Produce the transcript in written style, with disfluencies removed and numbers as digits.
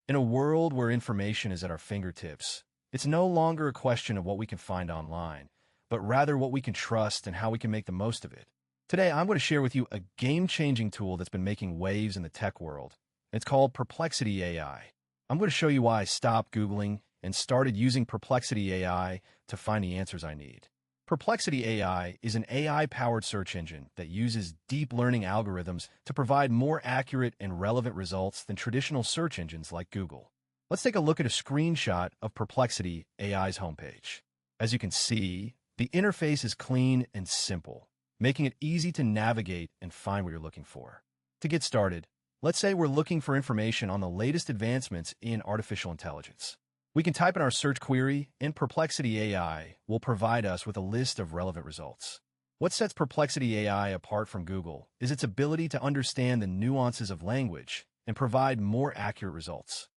In a world where information is at our fingertips, it's no longer a question of what we can find online, but rather what we can trust and how we can make the most of it. Today, I'm going to share with you a game-changing tool that's been making waves in the tech world. It's called Perplexity AI. I'm going to show you why I stopped Googling and started using Perplexity AI to find the answers I need. Perplexity AI is an AI-powered search engine that uses deep learning algorithms to provide more accurate and relevant results than traditional search engines like Google. Let's take a look at a screenshot of Perplexity AI's homepage. As you can see, the interface is clean and simple, making it easy to navigate and find what you're looking for. To get started, let's say we're looking for information on the latest advancements in artificial intelligence. We can type in our search query, and Perplexity AI will provide us with a list of relevant results. What sets Perplexity AI apart from Google is its ability to understand the nuances of language and provide more accurate results.